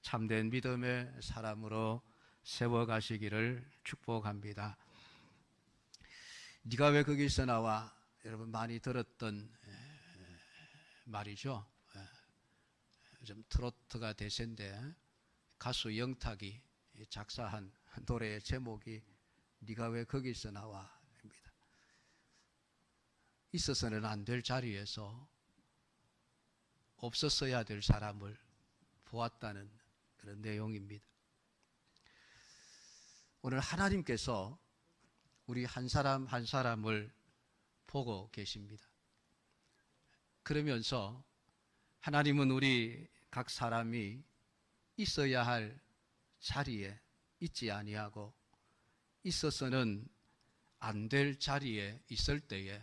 참된 믿음의 사람으로 세워가시기를 축복합니다. 네가 왜 거기서 나와? 여러분 많이 들었던 말이죠. 좀 트로트가 대세인데 가수 영탁이 작사한 노래의 제목이 네가 왜 거기서 나와? 입니다. 있어서는 안 될 자리에서 없었어야 될 사람을 보았다는 그런 내용입니다. 오늘 하나님께서 우리 한 사람 한 사람을 보고 계십니다. 그러면서 하나님은 우리 각 사람이 있어야 할 자리에 있지 아니하고 있어서는 안 될 자리에 있을 때에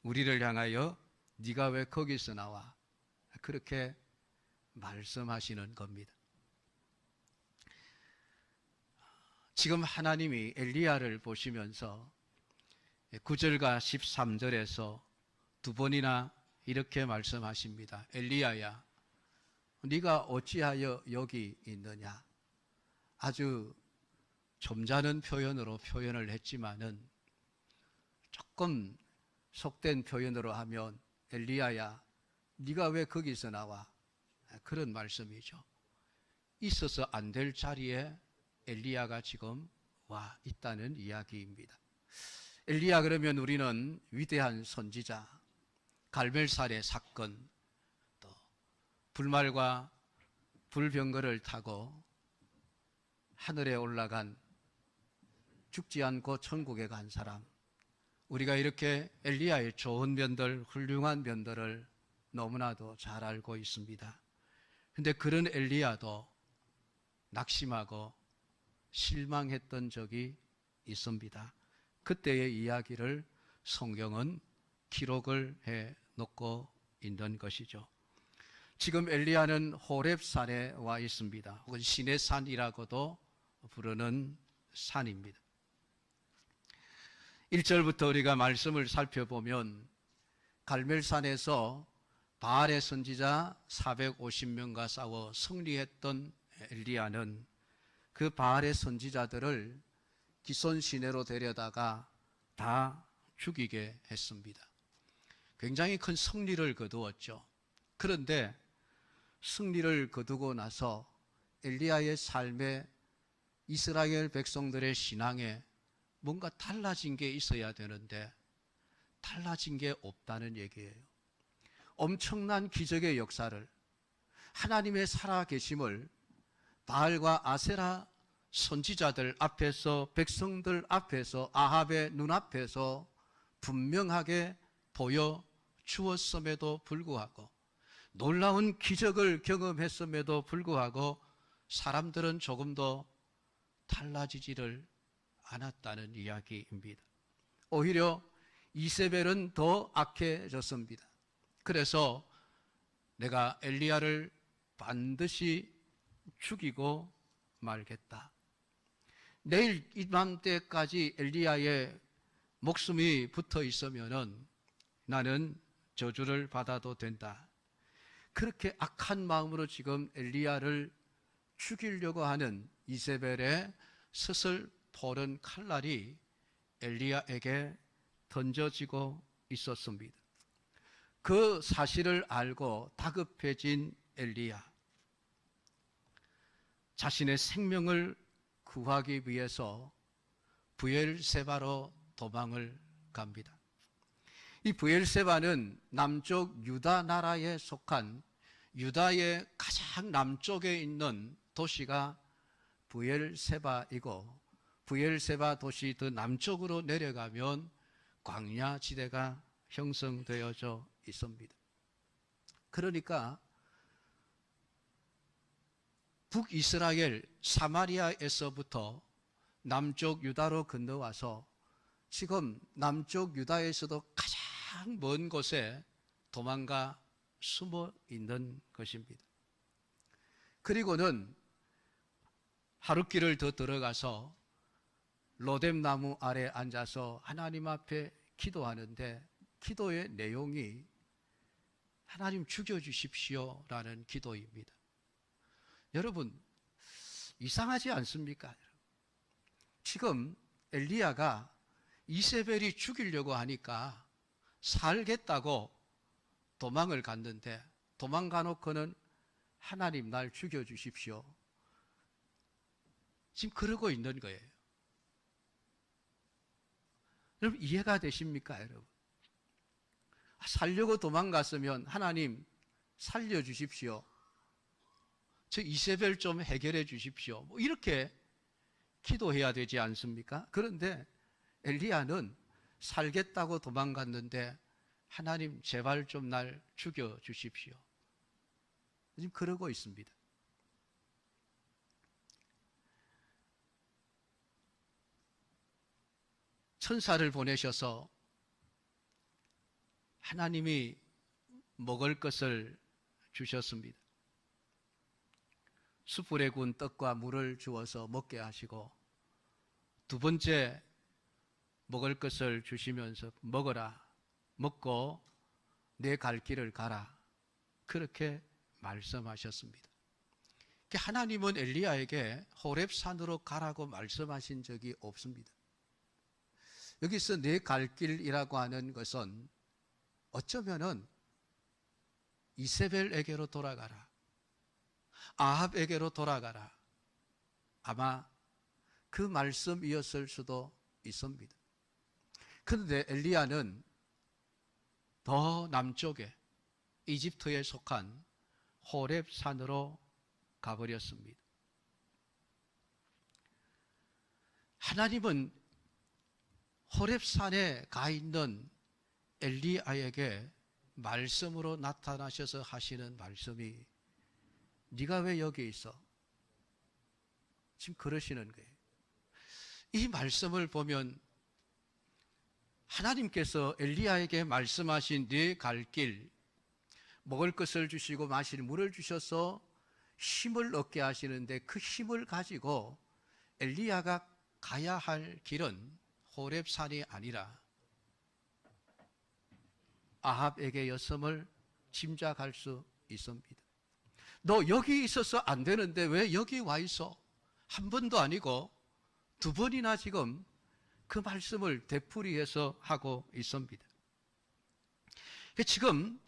우리를 향하여 네가 왜 거기서 나와? 그렇게 말씀하시는 겁니다. 지금 하나님이 엘리야를 보시면서 9절과 13절에서 두 번이나 이렇게 말씀하십니다. 엘리야야, 네가 어찌하여 여기 있느냐? 아주 점잖은 표현으로 표현을 했지만은 조금 속된 표현으로 하면 엘리야야, 네가 왜 거기서 나와? 그런 말씀이죠. 있어서 안 될 자리에 엘리야가 지금 와 있다는 이야기입니다. 엘리야 그러면 우리는 위대한 선지자, 갈멜살의 사건, 또 불말과 불병거를 타고 하늘에 올라간 죽지 않고 천국에 간 사람, 우리가 이렇게 엘리야의 좋은 면들, 훌륭한 면들을 너무나도 잘 알고 있습니다. 그런데 그런 엘리야도 낙심하고 실망했던 적이 있습니다. 그때의 이야기를 성경은 기록을 해 놓고 있는 것이죠. 지금 엘리야는 호렙산에 와 있습니다. 혹은 신의 산이라고도 부르는 산입니다. 1절부터 우리가 말씀을 살펴보면 갈멜산에서 바알의 선지자 450명과 싸워 승리했던 엘리야는 그 바알의 선지자들을 기손 시내로 데려다가 다 죽이게 했습니다. 굉장히 큰 승리를 거두었죠. 그런데 승리를 거두고 나서 엘리야의 삶에, 이스라엘 백성들의 신앙에 뭔가 달라진 게 있어야 되는데 달라진 게 없다는 얘기예요. 엄청난 기적의 역사를, 하나님의 살아계심을 바알과 아세라 선지자들 앞에서, 백성들 앞에서, 아합의 눈앞에서 분명하게 보여주었음에도 불구하고, 놀라운 기적을 경험했음에도 불구하고 사람들은 조금도 달라지지를 않았다는 이야기입니다. 오히려 이세벨은 더 악해졌습니다. 그래서 내가 엘리야를 반드시 죽이고 말겠다. 내일 이맘때까지 엘리야의 목숨이 붙어 있으면은 나는 저주를 받아도 된다. 그렇게 악한 마음으로 지금 엘리야를 죽이려고 하는 이세벨의 스슬포른 칼날이 엘리야에게 던져지고 있었습니다. 그 사실을 알고 다급해진 엘리야, 자신의 생명을 구하기 위해서 브엘세바로 도망을 갑니다. 이 브엘세바는 남쪽 유다 나라에 속한 유다의 가장 남쪽에 있는 도시가 브엘세바이고, 브엘세바 도시 더 남쪽으로 내려가면 광야 지대가 형성되어져 있습니다. 그러니까 북이스라엘 사마리아에서부터 남쪽 유다로 건너와서 지금 남쪽 유다에서도 가장 먼 곳에 도망가 숨어 있는 것입니다. 그리고는 하룻길을 더 들어가서 로뎀나무 아래 앉아서 하나님 앞에 기도하는데, 기도의 내용이 하나님 죽여주십시오 라는 기도입니다. 여러분, 이상하지 않습니까? 지금 엘리야가 이세벨이 죽이려고 하니까 살겠다고 도망을 갔는데, 도망가 놓고는 하나님 날 죽여주십시오, 지금 그러고 있는 거예요. 여러분 이해가 되십니까? 여러분 살려고 도망갔으면 하나님 살려주십시오, 저 이세벨 좀 해결해 주십시오, 뭐 이렇게 기도해야 되지 않습니까? 그런데 엘리야는 살겠다고 도망갔는데 하나님 제발 좀 날 죽여주십시오, 지금 그러고 있습니다. 천사를 보내셔서 하나님이 먹을 것을 주셨습니다. 숯불에 구운 떡과 물을 주어서 먹게 하시고, 두 번째 먹을 것을 주시면서 먹어라, 먹고 내 갈 길을 가라, 그렇게 말씀하셨습니다. 하나님은 엘리야에게 호렙산으로 가라고 말씀하신 적이 없습니다. 여기서 내 갈 길이라고 하는 것은 어쩌면은 이세벨에게로 돌아가라, 아합에게로 돌아가라, 아마 그 말씀이었을 수도 있습니다. 그런데 엘리야는 더 남쪽에 이집트에 속한 호렙산으로 가버렸습니다. 하나님은 호렙산에 가 있는 엘리야에게 말씀으로 나타나셔서 하시는 말씀이, 네가 왜 여기 있어? 지금 그러시는 거예요. 이 말씀을 보면 하나님께서 엘리야에게 말씀하신 네 갈 길, 먹을 것을 주시고 마실 물을 주셔서 힘을 얻게 하시는데, 그 힘을 가지고 엘리야가 가야 할 길은 호렙산이 아니라 아합에게였음을 짐작할 수 있습니다. 너 여기 있어서 안 되는데 왜 여기 와 있어? 한 번도 아니고 두 번이나 지금 그 말씀을 되풀이해서 하고 있습니다. 지금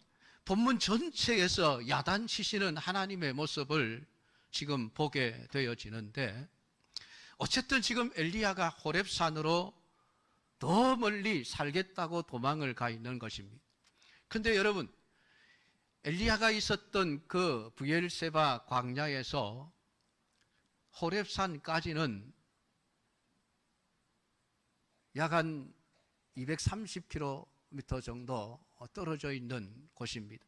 본문 전체에서 야단치시는 하나님의 모습을 지금 보게 되어지는데, 어쨌든 지금 엘리야가 호렙산으로 더 멀리 살겠다고 도망을 가 있는 것입니다. 그런데 여러분, 엘리야가 있었던 그 브엘세바 광야에서 호렙산까지는 약 한 230km 정도 떨어져 있는 곳입니다.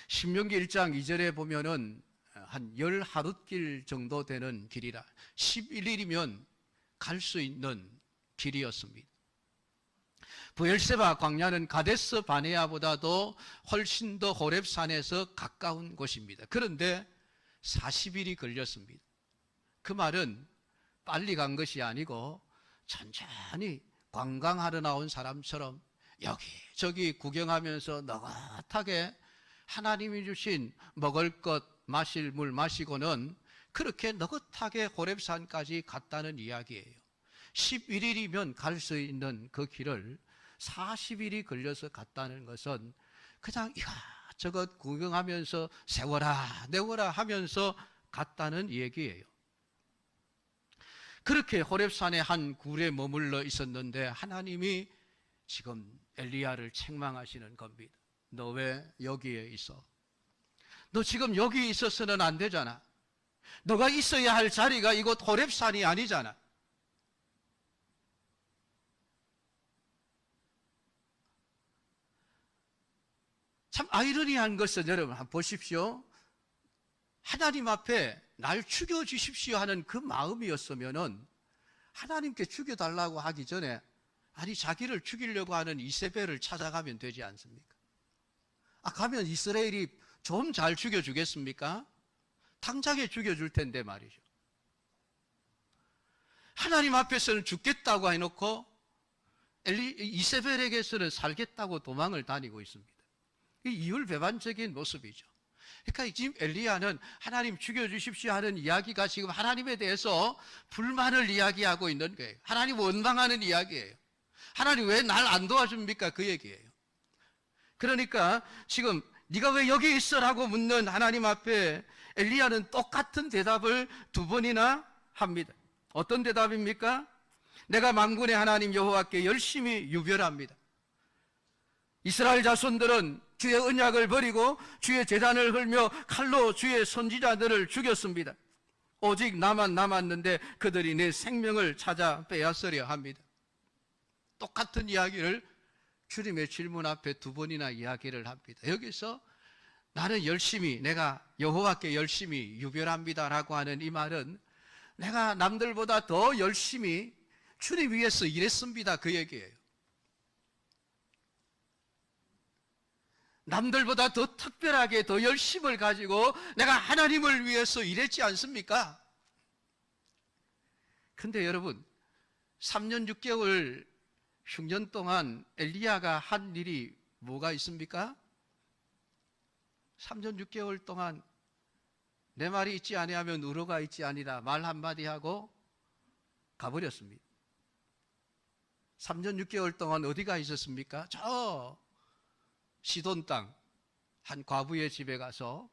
신명기 1장 2절에 보면은 한 10하룻길 정도 되는 길이라 11일이면 갈 수 있는 길이었습니다. 브엘세바 광야는 가데스 바네아보다도 훨씬 더 호렙산에서 가까운 곳입니다. 그런데 40일이 걸렸습니다. 그 말은 빨리 간 것이 아니고 천천히 관광하러 나온 사람처럼 여기저기 구경하면서 너긋하게 하나님이 주신 먹을 것, 마실 물 마시고는 그렇게 너긋하게 호렙산까지 갔다는 이야기예요. 11일이면 갈 수 있는 그 길을 40일이 걸려서 갔다는 것은 그냥 이것저것 구경하면서 세워라 내워라 하면서 갔다는 얘기예요. 그렇게 호렙산의 한 굴에 머물러 있었는데 하나님이 지금 엘리야를 책망하시는 겁니다. 너 왜 여기에 있어? 너 지금 여기 있어서는 안 되잖아. 너가 있어야 할 자리가 이곳 호렙산이 아니잖아. 참 아이러니한 것은 여러분 한번 보십시오. 하나님 앞에 날 죽여주십시오 하는 그 마음이었으면은 하나님께 죽여달라고 하기 전에 자기를 죽이려고 하는 이세벨을 찾아가면 되지 않습니까? 가면 이스라엘이 좀 잘 죽여주겠습니까? 당장에 죽여줄 텐데 말이죠. 하나님 앞에서는 죽겠다고 해놓고 이세벨에게서는 살겠다고 도망을 다니고 있습니다. 이 이율배반적인 모습이죠. 그러니까 지금 엘리야는 하나님 죽여주십시오 하는 이야기가 지금 하나님에 대해서 불만을 이야기하고 있는 거예요. 하나님 원망하는 이야기예요. 하나님 왜 날 안 도와줍니까? 그 얘기예요. 그러니까 지금 네가 왜 여기 있어라고 묻는 하나님 앞에 엘리야는 똑같은 대답을 두 번이나 합니다. 어떤 대답입니까? 내가 만군의 하나님 여호와께 열심히 유별합니다. 이스라엘 자손들은 주의 언약을 버리고 주의 제단을 헐며 칼로 주의 선지자들을 죽였습니다. 오직 나만 남았는데 그들이 내 생명을 찾아 빼앗으려 합니다. 똑같은 이야기를 주님의 질문 앞에 두 번이나 이야기를 합니다. 여기서 나는 열심히, 내가 여호와께 열심히 유별합니다라고 하는 이 말은 내가 남들보다 더 열심히 주님 위해서 일했습니다, 그 얘기예요. 남들보다 더 특별하게 더 열심을 가지고 내가 하나님을 위해서 일했지 않습니까? 근데 여러분, 3년 6개월 흉년 동안 엘리야가 한 일이 뭐가 있습니까? 3년 6개월 동안 내 말이 있지 아니하면 우러가 있지 아니라 말 한마디 하고 가버렸습니다. 3년 6개월 동안 어디가 있었습니까? 저 시돈 땅 한 과부의 집에 가서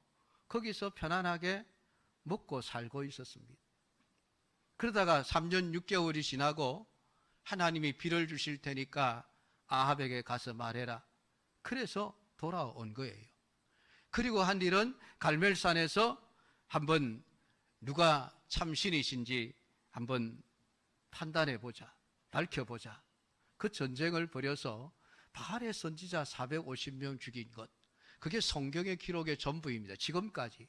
거기서 편안하게 먹고 살고 있었습니다. 그러다가 3년 6개월이 지나고 하나님이 비를 주실 테니까 아합에게 가서 말해라. 그래서 돌아온 거예요. 그리고 한 일은 갈멜산에서 한번 누가 참신이신지 한번 판단해 보자, 밝혀보자. 그 전쟁을 벌여서 바알의 선지자 450명 죽인 것, 그게 성경의 기록의 전부입니다. 지금까지.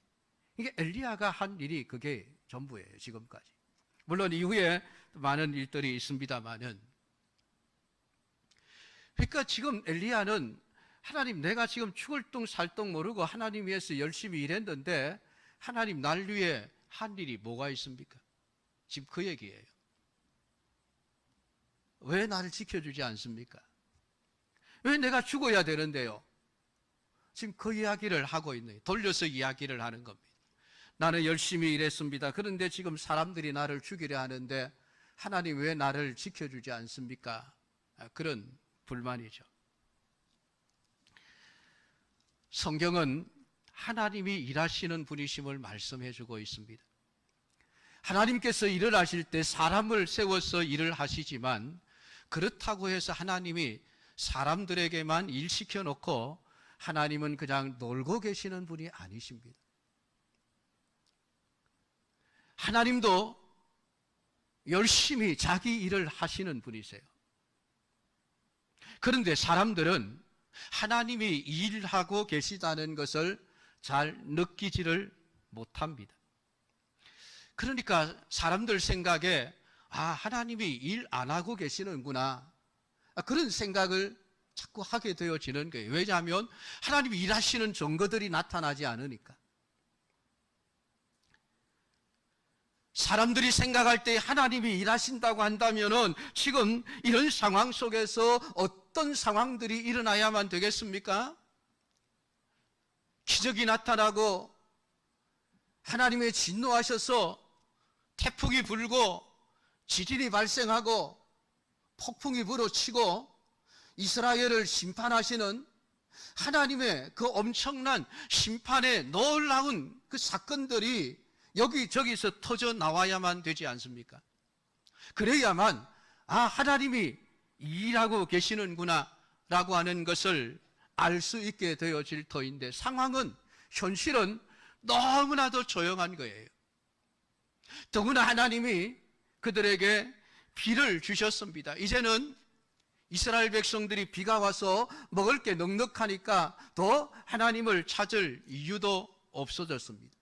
이게 엘리야가 한 일이 그게 전부예요. 지금까지. 물론 이후에 많은 일들이 있습니다만은. 그러니까 지금 엘리야는 하나님, 내가 지금 죽을 둥 살 둥 모르고 하나님 위해서 열심히 일했는데 하나님 날 위해 한 일이 뭐가 있습니까? 지금 그 얘기예요. 왜 나를 지켜주지 않습니까? 왜 내가 죽어야 되는데요? 지금 그 이야기를 하고 있네요. 돌려서 이야기를 하는 겁니다. 나는 열심히 일했습니다. 그런데 지금 사람들이 나를 죽이려 하는데 하나님 왜 나를 지켜주지 않습니까? 그런 불만이죠. 성경은 하나님이 일하시는 분이심을 말씀해 주고 있습니다. 하나님께서 일을 하실 때 사람을 세워서 일을 하시지만 그렇다고 해서 하나님이 사람들에게만 일 시켜놓고 하나님은 그냥 놀고 계시는 분이 아니십니다. 하나님도 열심히 자기 일을 하시는 분이세요. 그런데 사람들은 하나님이 일하고 계시다는 것을 잘 느끼지를 못합니다. 그러니까 사람들 생각에 하나님이 일 안 하고 계시는구나, 그런 생각을 자꾸 하게 되어지는 거예요. 왜냐하면 하나님이 일하시는 증거들이 나타나지 않으니까. 사람들이 생각할 때 하나님이 일하신다고 한다면은 지금 이런 상황 속에서 어떤 상황들이 일어나야만 되겠습니까? 기적이 나타나고 하나님의 진노하셔서 태풍이 불고 지진이 발생하고 폭풍이 불어치고 이스라엘을 심판하시는 하나님의 그 엄청난 심판의 놀라운 그 사건들이 여기저기서 터져 나와야만 되지 않습니까? 그래야만 하나님이 일하고 계시는구나 라고 하는 것을 알 수 있게 되어질 터인데 상황은, 현실은 너무나도 조용한 거예요. 더구나 하나님이 그들에게 비를 주셨습니다. 이제는 이스라엘 백성들이 비가 와서 먹을 게 넉넉하니까 더 하나님을 찾을 이유도 없어졌습니다.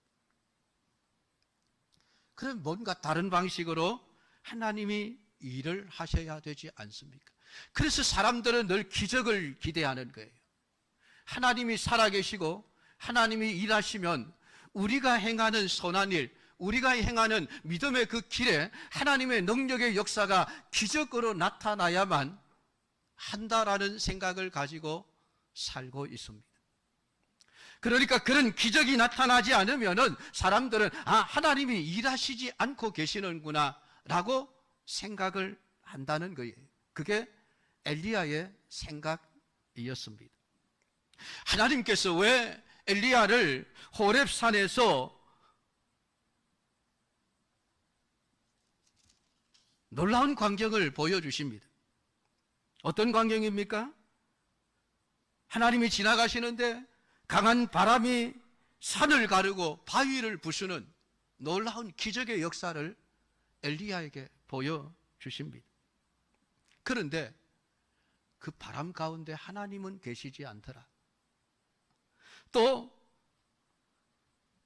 그럼 뭔가 다른 방식으로 하나님이 일을 하셔야 되지 않습니까? 그래서 사람들은 늘 기적을 기대하는 거예요. 하나님이 살아계시고 하나님이 일하시면 우리가 행하는 선한 일, 우리가 행하는 믿음의 그 길에 하나님의 능력의 역사가 기적으로 나타나야만 한다라는 생각을 가지고 살고 있습니다. 그러니까 그런 기적이 나타나지 않으면은 사람들은 하나님이 일하시지 않고 계시는구나 라고 생각을 한다는 거예요. 그게 엘리야의 생각이었습니다. 하나님께서 왜 엘리야를 호렙산에서 놀라운 광경을 보여주십니다. 어떤 광경입니까? 하나님이 지나가시는데 강한 바람이 산을 가르고 바위를 부수는 놀라운 기적의 역사를 엘리야에게 보여주십니다. 그런데 그 바람 가운데 하나님은 계시지 않더라. 또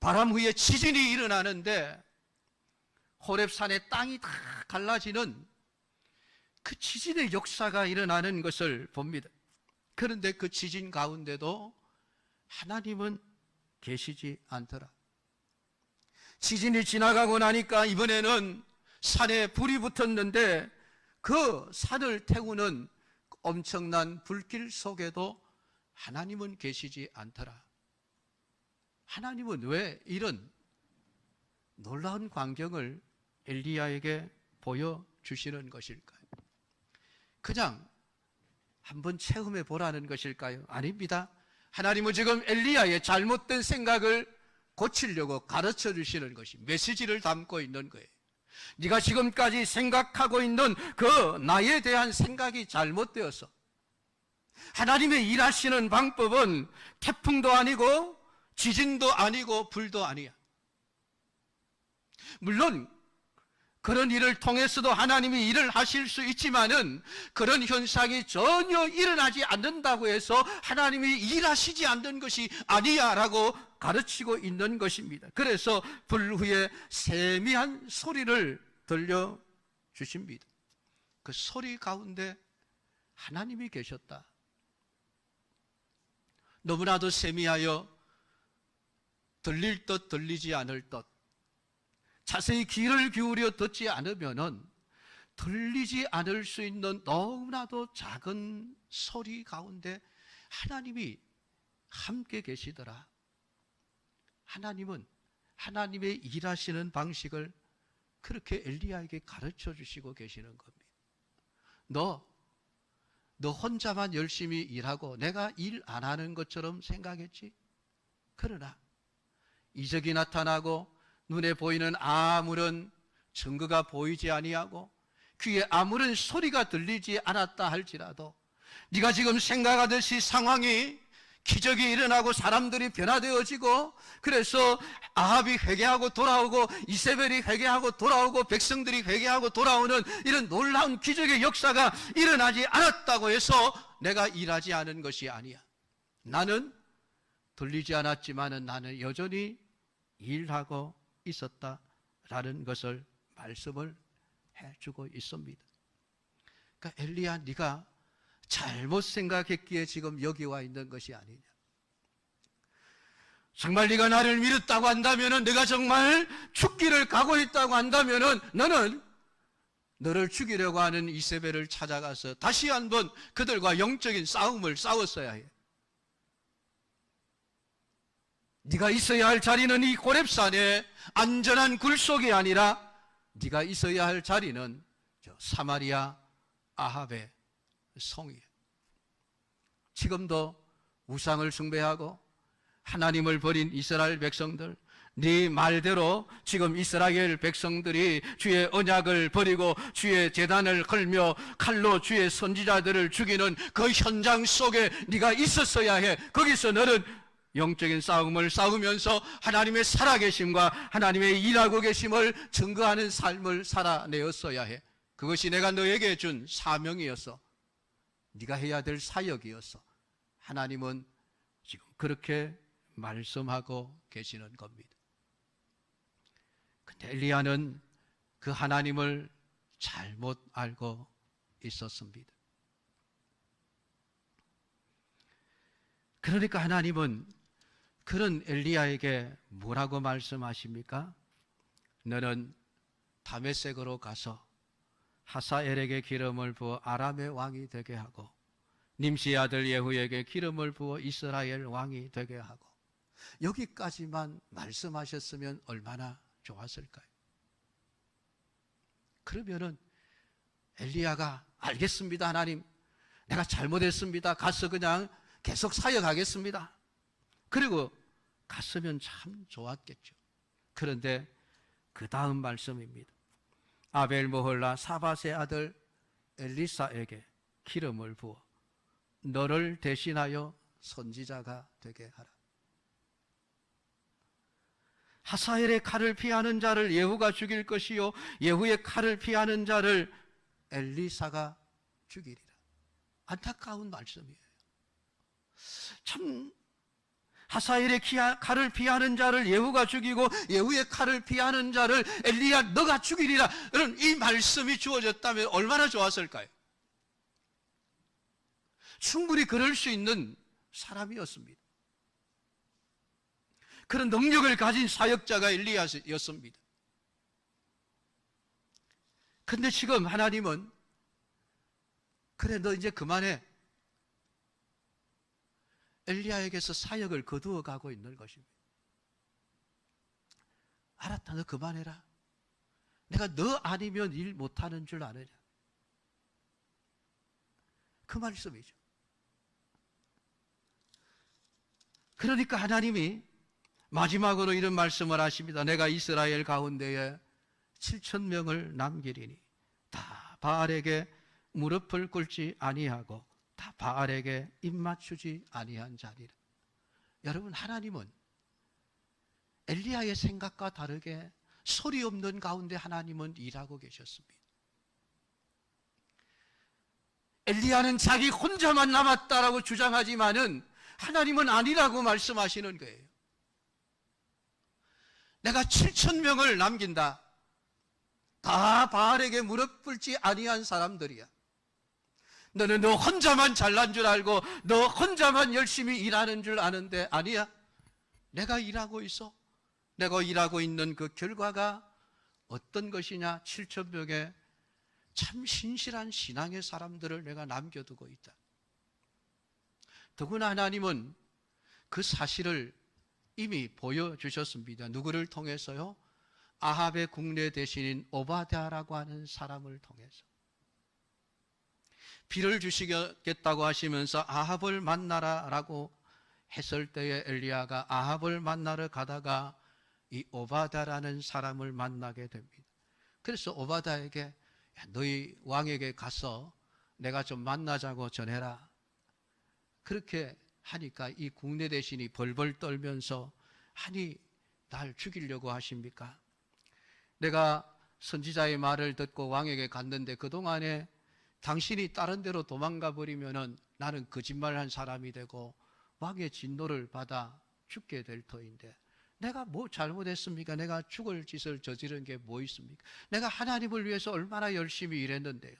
바람 후에 지진이 일어나는데 호렙산의 땅이 다 갈라지는 그 지진의 역사가 일어나는 것을 봅니다. 그런데 그 지진 가운데도 하나님은 계시지 않더라. 지진이 지나가고 나니까 이번에는 산에 불이 붙었는데 그 산을 태우는 엄청난 불길 속에도 하나님은 계시지 않더라. 하나님은 왜 이런 놀라운 광경을 엘리야에게 보여주시는 것일까요? 그냥 한번 체험해 보라는 것일까요? 아닙니다. 하나님은 지금 엘리야의 잘못된 생각을 고치려고 가르쳐 주시는 것이 메시지를 담고 있는 거예요. 네가 지금까지 생각하고 있는 그 나에 대한 생각이 잘못되어서 하나님의 일하시는 방법은 태풍도 아니고 지진도 아니고 불도 아니야. 물론 그런 일을 통해서도 하나님이 일을 하실 수 있지만은 그런 현상이 전혀 일어나지 않는다고 해서 하나님이 일하시지 않는 것이 아니야 라고 가르치고 있는 것입니다. 그래서 불 후에 세미한 소리를 들려주십니다. 그 소리 가운데 하나님이 계셨다. 너무나도 세미하여 들릴 듯 들리지 않을 듯 자세히 귀를 기울여 듣지 않으면은 들리지 않을 수 있는 너무나도 작은 소리 가운데 하나님이 함께 계시더라. 하나님은 하나님의 일하시는 방식을 그렇게 엘리야에게 가르쳐 주시고 계시는 겁니다. 너 혼자만 열심히 일하고 내가 일 안 하는 것처럼 생각했지? 그러나 이적이 나타나고 눈에 보이는 아무런 증거가 보이지 아니하고 귀에 아무런 소리가 들리지 않았다 할지라도 네가 지금 생각하듯이 상황이 기적이 일어나고 사람들이 변화되어지고 그래서 아합이 회개하고 돌아오고 이세벨이 회개하고 돌아오고 백성들이 회개하고 돌아오는 이런 놀라운 기적의 역사가 일어나지 않았다고 해서 내가 일하지 않은 것이 아니야. 나는 들리지 않았지만은 나는 여전히 일하고 있었다라는 것을 말씀을 해주고 있습니다. 그러니까 엘리야, 네가 잘못 생각했기에 지금 여기 와 있는 것이 아니냐. 정말 네가 나를 믿었다고 한다면은, 내가 정말 죽기를 각오했다고 한다면은 너는 너를 죽이려고 하는 이세벨을 찾아가서 다시 한번 그들과 영적인 싸움을 싸웠어야 해. 네가 있어야 할 자리는 이 호렙산의 안전한 굴 속이 아니라 네가 있어야 할 자리는 저 사마리아 아합의 성이에요. 지금도 우상을 숭배하고 하나님을 버린 이스라엘 백성들, 네 말대로 지금 이스라엘 백성들이 주의 언약을 버리고 주의 제단을 걸며 칼로 주의 선지자들을 죽이는 그 현장 속에 네가 있었어야 해. 거기서 너는 영적인 싸움을 싸우면서 하나님의 살아계심과 하나님의 일하고 계심을 증거하는 삶을 살아내었어야 해. 그것이 내가 너에게 준 사명이었어. 네가 해야 될 사역이었어. 하나님은 지금 그렇게 말씀하고 계시는 겁니다. 근데 엘리야는 그 하나님을 잘못 알고 있었습니다. 그러니까 하나님은 그런 엘리야에게 뭐라고 말씀하십니까? 너는 다메섹으로 가서 하사엘에게 기름을 부어 아람의 왕이 되게 하고 님시의 아들 예후에게 기름을 부어 이스라엘 왕이 되게 하고 여기까지만 말씀하셨으면 얼마나 좋았을까요? 그러면은 엘리야가 알겠습니다, 하나님. 내가 잘못했습니다. 가서 그냥 계속 사역하겠습니다. 그리고 갔으면 참 좋았겠죠. 그런데 그 다음 말씀입니다. 아벨 모홀라 사밧의 아들 엘리사에게 기름을 부어 너를 대신하여 선지자가 되게 하라. 하사엘의 칼을 피하는 자를 예후가 죽일 것이요 예후의 칼을 피하는 자를 엘리사가 죽이리라. 안타까운 말씀이에요. 참 하사엘의 칼을 피하는 자를 예후가 죽이고 예후의 칼을 피하는 자를 엘리야 너가 죽이리라. 이 말씀이 주어졌다면 얼마나 좋았을까요? 충분히 그럴 수 있는 사람이었습니다. 그런 능력을 가진 사역자가 엘리야였습니다. 근데 지금 하나님은 그래 너 이제 그만해. 엘리야에게서 사역을 거두어 가고 있는 것입니다. 알았다, 너 그만해라. 내가 너 아니면 일 못하는 줄 아느냐. 그 말씀이죠. 그러니까 하나님이 마지막으로 이런 말씀을 하십니다. 내가 이스라엘 가운데에 7,000명을 남기리니 다 바알에게 무릎을 꿇지 아니하고 다 바알에게 입맞추지 아니한 자리라. 여러분, 하나님은 엘리야의 생각과 다르게 소리 없는 가운데 하나님은 일하고 계셨습니다. 엘리야는 자기 혼자만 남았다라고 주장하지만은 하나님은 아니라고 말씀하시는 거예요. 내가 7,000명을 남긴다. 다 바알에게 무릎 꿇지 아니한 사람들이야. 너는 너 혼자만 잘난 줄 알고 너 혼자만 열심히 일하는 줄 아는데 아니야. 내가 일하고 있어. 내가 일하고 있는 그 결과가 어떤 것이냐. 7,000명의 참 신실한 신앙의 사람들을 내가 남겨두고 있다. 더구나 하나님은 그 사실을 이미 보여주셨습니다. 누구를 통해서요? 아합의 국내 대신인 오바댜라고 하는 사람을 통해서. 비를 주시겠다고 하시면서 아합을 만나라라고 했을 때에 엘리야가 아합을 만나러 가다가 이 오바댜라는 사람을 만나게 됩니다. 그래서 오바댜에게 너희 왕에게 가서 내가 좀 만나자고 전해라. 그렇게 하니까 이 국내 대신이 벌벌 떨면서 아니 날 죽이려고 하십니까? 내가 선지자의 말을 듣고 왕에게 갔는데 그동안에 당신이 다른 데로 도망가 버리면은 나는 거짓말한 사람이 되고 왕의 진노를 받아 죽게 될 터인데 내가 뭐 잘못했습니까? 내가 죽을 짓을 저지른 게 뭐 있습니까? 내가 하나님을 위해서 얼마나 열심히 일했는데요.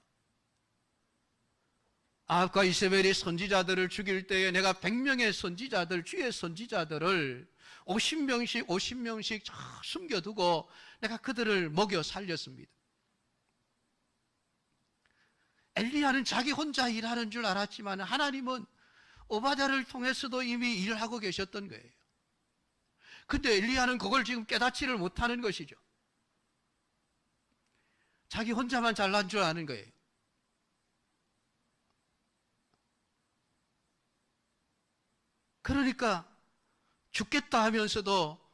아합과 이세벨이 선지자들을 죽일 때에 내가 100명의 선지자들, 주의 선지자들을 50명씩 숨겨두고 내가 그들을 먹여 살렸습니다. 엘리야는 자기 혼자 일하는 줄 알았지만 하나님은 오바댜를 통해서도 이미 일을 하고 계셨던 거예요. 근데 엘리야는 그걸 지금 깨닫지를 못하는 것이죠. 자기 혼자만 잘난 줄 아는 거예요. 그러니까 죽겠다 하면서도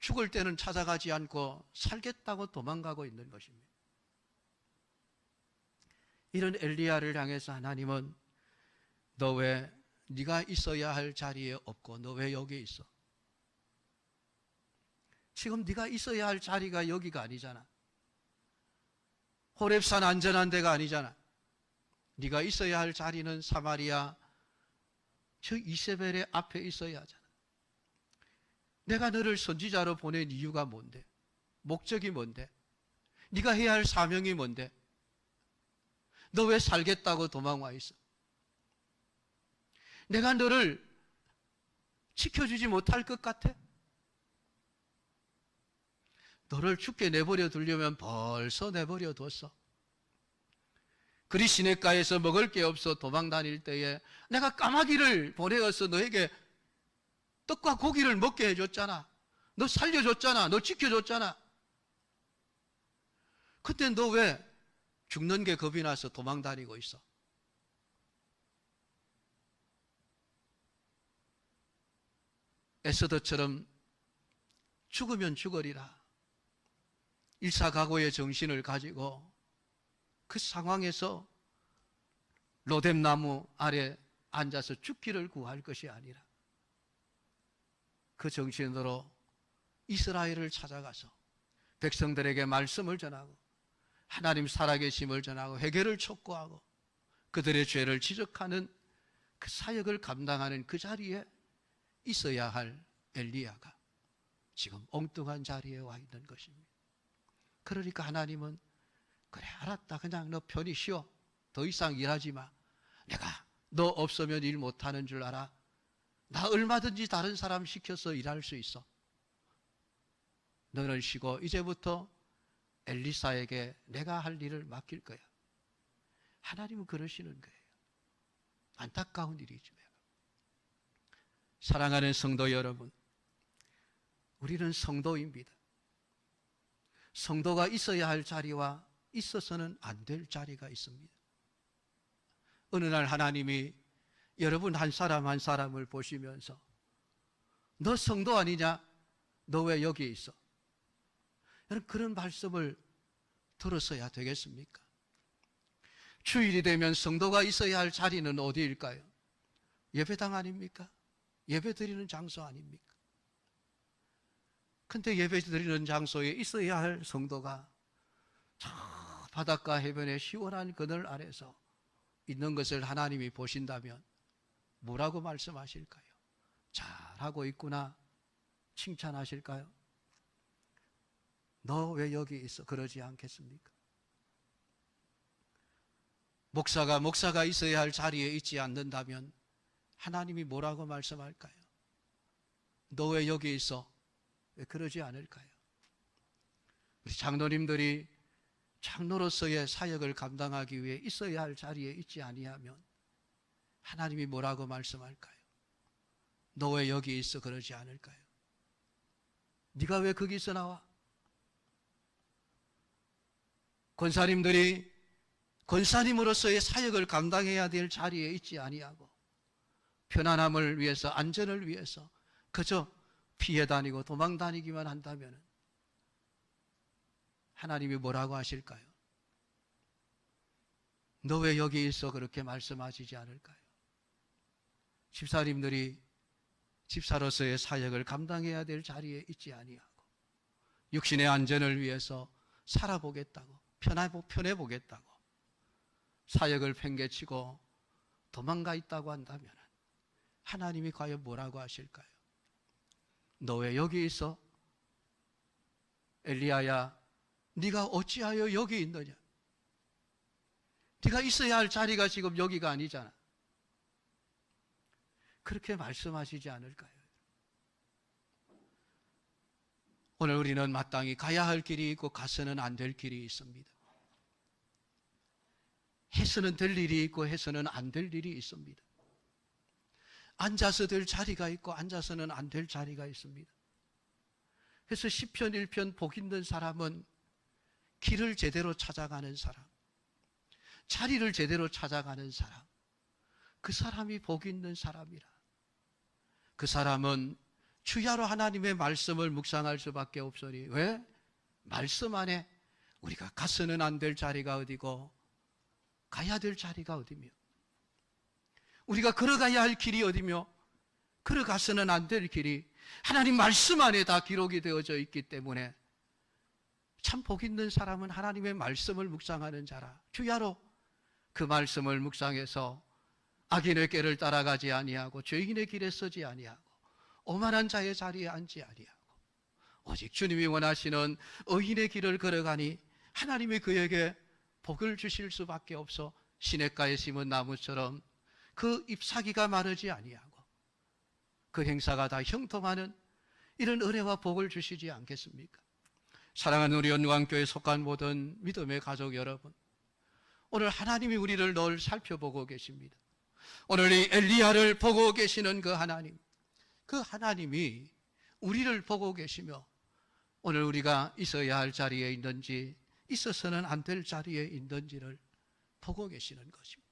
죽을 때는 찾아가지 않고 살겠다고 도망가고 있는 것입니다. 이런 엘리야를 향해서 하나님은 너 왜 네가 있어야 할 자리에 없고 너 왜 여기 있어? 지금 네가 있어야 할 자리가 여기가 아니잖아. 호렙산 안전한 데가 아니잖아. 네가 있어야 할 자리는 사마리아 저 이세벨의 앞에 있어야 하잖아. 내가 너를 선지자로 보낸 이유가 뭔데? 목적이 뭔데? 네가 해야 할 사명이 뭔데? 너 왜 살겠다고 도망와 있어? 내가 너를 지켜주지 못할 것 같아? 너를 죽게 내버려 두려면 벌써 내버려 뒀어. 그리 시냇가에서 먹을 게 없어 도망 다닐 때에 내가 까마귀를 보내어서 너에게 떡과 고기를 먹게 해줬잖아. 너 살려줬잖아. 너 지켜줬잖아. 그때 너 왜 죽는 게 겁이 나서 도망다니고 있어? 에스더처럼 죽으면 죽으리라. 일사각오의 정신을 가지고 그 상황에서 로뎀나무 아래 앉아서 죽기를 구할 것이 아니라 그 정신으로 이스라엘을 찾아가서 백성들에게 말씀을 전하고 하나님 살아계심을 전하고 회개를 촉구하고 그들의 죄를 지적하는 그 사역을 감당하는 그 자리에 있어야 할 엘리야가 지금 엉뚱한 자리에 와 있는 것입니다. 그러니까 하나님은 그래 알았다. 그냥 너 편히 쉬어. 더 이상 일하지 마. 내가 너 없으면 일 못하는 줄 알아. 나 얼마든지 다른 사람 시켜서 일할 수 있어. 너는 쉬고 이제부터 엘리사에게 내가 할 일을 맡길 거야. 하나님은 그러시는 거예요. 안타까운 일이죠. 사랑하는 성도 여러분, 우리는 성도입니다. 성도가 있어야 할 자리와 있어서는 안 될 자리가 있습니다. 어느 날 하나님이 여러분 한 사람 한 사람을 보시면서 너 성도 아니냐? 너 왜 여기 있어? 여러분 그런 말씀을 들었어야 되겠습니까? 주일이 되면 성도가 있어야 할 자리는 어디일까요? 예배당 아닙니까? 예배 드리는 장소 아닙니까? 근데 예배 드리는 장소에 있어야 할 성도가 저 바닷가 해변의 시원한 그늘 아래서 있는 것을 하나님이 보신다면 뭐라고 말씀하실까요? 잘하고 있구나 칭찬하실까요? 너 왜 여기 있어? 그러지 않겠습니까? 목사가 있어야 할 자리에 있지 않는다면 하나님이 뭐라고 말씀할까요? 너 왜 여기 있어? 왜 그러지 않을까요? 우리 장로님들이 장로로서의 사역을 감당하기 위해 있어야 할 자리에 있지 아니하면 하나님이 뭐라고 말씀할까요? 너 왜 여기 있어? 그러지 않을까요? 네가 왜 거기서 나와? 권사님들이 권사님으로서의 사역을 감당해야 될 자리에 있지 아니하고 편안함을 위해서 안전을 위해서 그저 피해 다니고 도망 다니기만 한다면 하나님이 뭐라고 하실까요? 너 왜 여기 있어? 그렇게 말씀하시지 않을까요? 집사님들이 집사로서의 사역을 감당해야 될 자리에 있지 아니하고 육신의 안전을 위해서 살아보겠다고 편해보겠다고 사역을 팽개치고 도망가 있다고 한다면 하나님이 과연 뭐라고 하실까요? 너 왜 여기 있어? 엘리야야, 네가 어찌하여 여기 있느냐? 네가 있어야 할 자리가 지금 여기가 아니잖아. 그렇게 말씀하시지 않을까요? 오늘 우리는 마땅히 가야 할 길이 있고 가서는 안 될 길이 있습니다. 해서는 될 일이 있고 해서는 안 될 일이 있습니다. 앉아서 될 자리가 있고 앉아서는 안 될 자리가 있습니다. 그래서 시편 1편 복 있는 사람은 길을 제대로 찾아가는 사람, 자리를 제대로 찾아가는 사람, 그 사람이 복 있는 사람이라. 그 사람은 주야로 하나님의 말씀을 묵상할 수밖에 없으니 왜? 말씀 안에 우리가 가서는 안 될 자리가 어디고 가야 될 자리가 어디며 우리가 걸어가야 할 길이 어디며 걸어가서는 안 될 길이 하나님 말씀 안에 다 기록이 되어져 있기 때문에 참 복 있는 사람은 하나님의 말씀을 묵상하는 자라. 주야로 그 말씀을 묵상해서 악인의 꾀를 따라가지 아니하고 죄인의 길에 서지 아니하고 오만한 자의 자리에 앉지 아니하고 오직 주님이 원하시는 의인의 길을 걸어가니 하나님이 그에게 복을 주실 수밖에 없어 시냇가에 심은 나무처럼 그 잎사귀가 마르지 아니하고 그 행사가 다 형통하는 이런 은혜와 복을 주시지 않겠습니까? 사랑하는 우리 연구왕교회에 속한 모든 믿음의 가족 여러분, 오늘 하나님이 우리를 늘 살펴보고 계십니다. 오늘 이 엘리야를 보고 계시는 그 하나님, 그 하나님이 우리를 보고 계시며 오늘 우리가 있어야 할 자리에 있는지 있어서는 안 될 자리에 있는지를 보고 계시는 것입니다.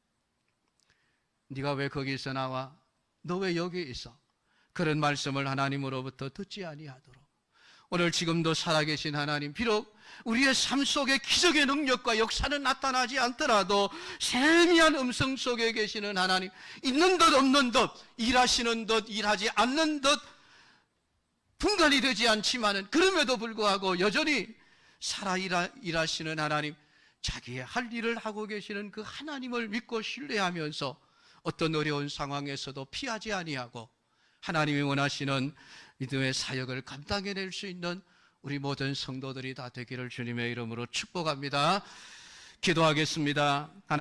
네가 왜 거기서 나와? 너 왜 여기 있어? 그런 말씀을 하나님으로부터 듣지 아니하도록 오늘 지금도 살아계신 하나님, 비록 우리의 삶 속에 기적의 능력과 역사는 나타나지 않더라도 세미한 음성 속에 계시는 하나님, 있는 듯 없는 듯, 일하시는 듯 일하지 않는 듯 분간이 되지 않지만은 그럼에도 불구하고 여전히 살아 일하시는 하나님, 자기의 할 일을 하고 계시는 그 하나님을 믿고 신뢰하면서 어떤 어려운 상황에서도 피하지 아니하고 하나님이 원하시는 믿음의 사역을 감당해낼 수 있는 우리 모든 성도들이 다 되기를 주님의 이름으로 축복합니다. 기도하겠습니다.